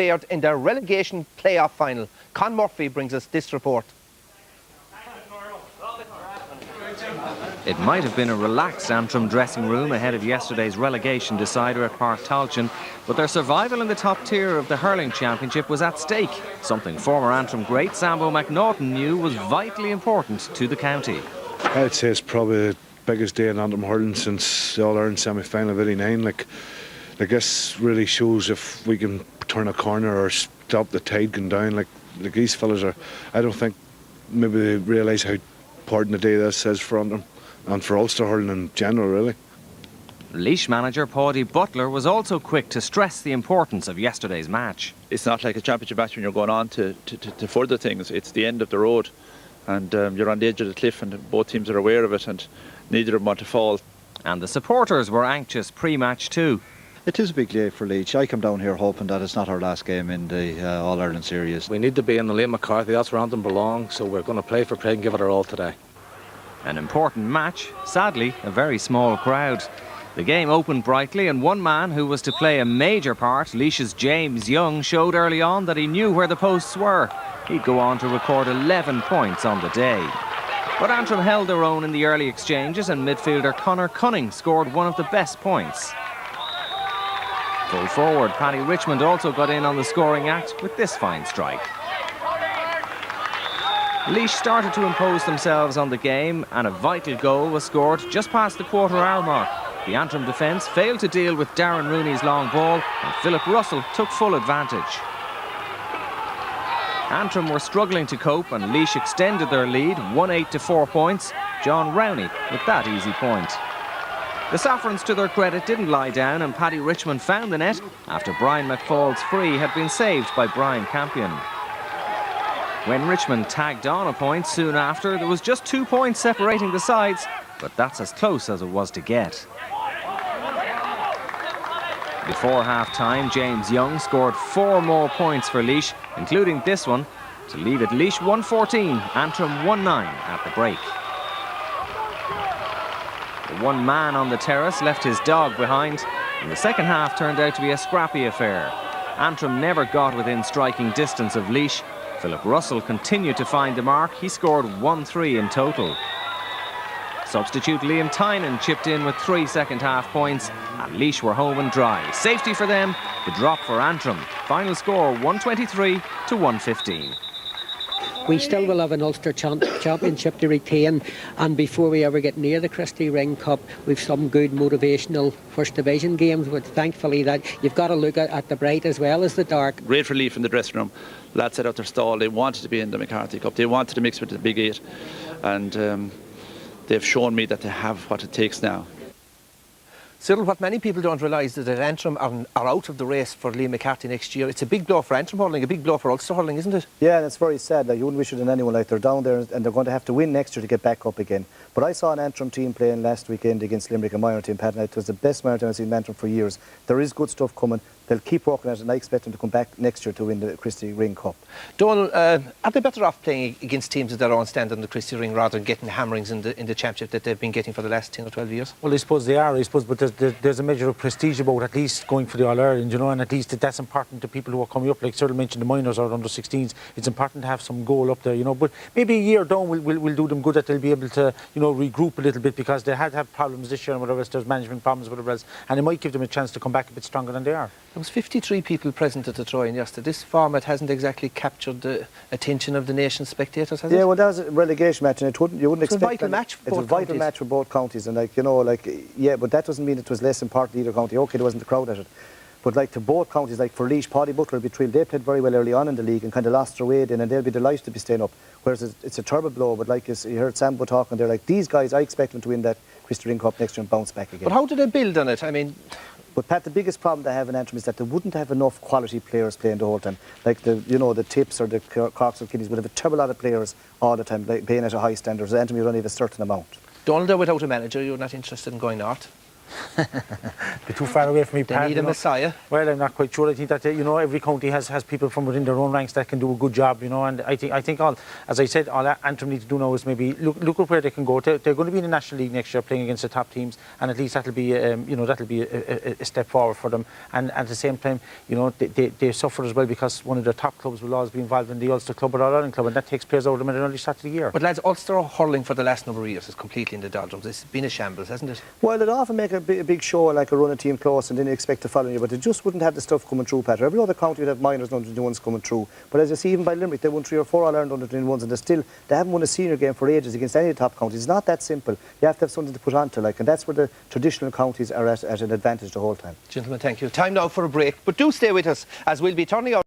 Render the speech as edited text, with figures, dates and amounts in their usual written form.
fared in their relegation playoff final. Con Murphy brings us this report. It might have been a relaxed Antrim dressing room ahead of yesterday's relegation decider at Park Talchin, but their survival in the top tier of the Hurling Championship was at stake, something former Antrim great Sambo McNaughton knew was vitally important to the county. I'd say it's probably the biggest day in Antrim hurling since the All-Ireland semi-final of '89. Like this really shows if we can turn a corner or stop the tide going down. Like these fellas are, I don't think maybe they realise how important a day this is for Antrim and for Ulster hurling in general, really. Laois manager Paddy Butler was also quick to stress the importance of yesterday's match. It's not like a championship match when you're going on to further things. It's the end of the road, and you're on the edge of the cliff, and both teams are aware of it, and neither of them want to fall. And the supporters were anxious pre-match too. It is a big day for Laois. I come down here hoping that it's not our last game in the All-Ireland series. We need to be in the Liam McCarthy, that's where Antrim belong, so we're going to play for play and give it our all today. An important match, sadly a very small crowd. The game opened brightly and one man who was to play a major part, Laois's James Young, showed early on that he knew where the posts were. He'd go on to record 11 points on the day. But Antrim held their own in the early exchanges and midfielder Conor Cunning scored one of the best points. Full forward Paddy Richmond also got in on the scoring act with this fine strike. Laois started to impose themselves on the game and a vital goal was scored just past the quarter-hour mark. The Antrim defence failed to deal with Darren Rooney's long ball and Philip Russell took full advantage. Antrim were struggling to cope and Laois extended their lead 1-8 to 4 points. John Rowney with that easy point. The Saffrons, to their credit, didn't lie down and Paddy Richmond found the net after Brian McFall's free had been saved by Brian Campion. When Richmond tagged on a point soon after, there was just 2 points separating the sides, but that's as close as it was to get. Before half-time, James Young scored 4 more points for Laois, including this one, to leave it Laois 114, Antrim 1-9 at the break. The one man on the terrace left his dog behind, and the second half turned out to be a scrappy affair. Antrim never got within striking distance of Laois. Philip Russell continued to find the mark. He scored 1-3 in total. Substitute Liam Tynan chipped in with 3 second-half points, and Laois were home and dry. Safety for them, the drop for Antrim. Final score 123 to 115. We still will have an Ulster Championship to retain, and before we ever get near the Christy Ring Cup, we've some good motivational First Division games, but thankfully that you've got to look at the bright as well as the dark. Great relief in the dressing room. Lads set out their stall. They wanted to be in the McCarthy Cup. They wanted to mix with the Big Eight, and they've shown me that they have what it takes now. Cyril, what many people don't realise is that Antrim are out of the race for Liam McCarthy next year. It's a big blow for Antrim hurling, a big blow for Ulster hurling, isn't it? Yeah, and it's very sad. Like, you wouldn't wish it on anyone. Like, they're down there and they're going to have to win next year to get back up again. But I saw an Antrim team playing last weekend against Limerick, a minor team, Pat, and it was the best minor team I've seen in Antrim for years. There is good stuff coming. They'll keep working at it, and I expect them to come back next year to win the Christy Ring Cup. Donal, are they better off playing against teams of their own standard in the Christy Ring rather than getting hammerings in the championship that they've been getting for the last 10 or 12 years? Well, I suppose they are, but there's a measure of prestige about at least going for the All-Ireland, you know, and at least that's important to people who are coming up. Like Cyril mentioned, the minors or under 16s, it's important to have some goal up there, you know. But maybe a year down will do them good, that they'll be able to, you know, regroup a little bit, because they had problems this year and whatever else, there's management problems, whatever else, and it might give them a chance to come back a bit stronger than they are. There was 53 people present at the try-in yesterday. This format hasn't exactly captured the attention of the nation's spectators, has it? Yeah, well, that was a relegation match, and you wouldn't expect. It's a vital match for both It's a vital counties. match for both counties, and like, you know, like, yeah, but that doesn't mean it was less important to either county. Okay, there wasn't a crowd at it, but like to both counties, like for Laois, Paddy Butler will be thrilled. They played very well early on in the league and kind of lost their way then, and they'll be delighted to be staying up. Whereas it's a terrible blow, but like you heard Sambo talking, they're like, these guys, I expect them to win that Christy Ring Cup next year and bounce back again. But how do they build on it? I mean, but Pat, the biggest problem they have in Antrim is that they wouldn't have enough quality players playing the whole time. Like the Tips or the Corks or Kidneys would have a terrible lot of players all the time, like playing at a high standard. So Antrim, you'd only have a certain amount. Donald, without a manager, you're not interested in going north? Be too far away from me. They need a messiah. Well, I'm not quite sure. I think that every county has people from within their own ranks that can do a good job. And I think as I said, all Antrim need to do now is maybe look at where they can go. They're going to be in the National League next year, playing against the top teams, and at least that'll be a step forward for them. And at the same time, they suffer as well because one of their top clubs will always be involved in the Ulster Club or All Ireland Club, and that takes players out of them at an early start of the year. But lads, Ulster hurling for the last number of years is completely in the doldrums. It's been a shambles, hasn't it? Well, they'd often make a big show, like a run a team close, and then you expect the following year, but they just wouldn't have the stuff coming through, Patrick. Every other county would have minors under 21s coming through. But as you see, even by Limerick, they won 3 or 4 All-Ireland under 21s, and they haven't won a senior game for ages against any of the top counties. It's not that simple. You have to have something to put onto, and that's where the traditional counties are at an advantage the whole time. Gentlemen, thank you. Time now for a break, but do stay with us, as we'll be turning out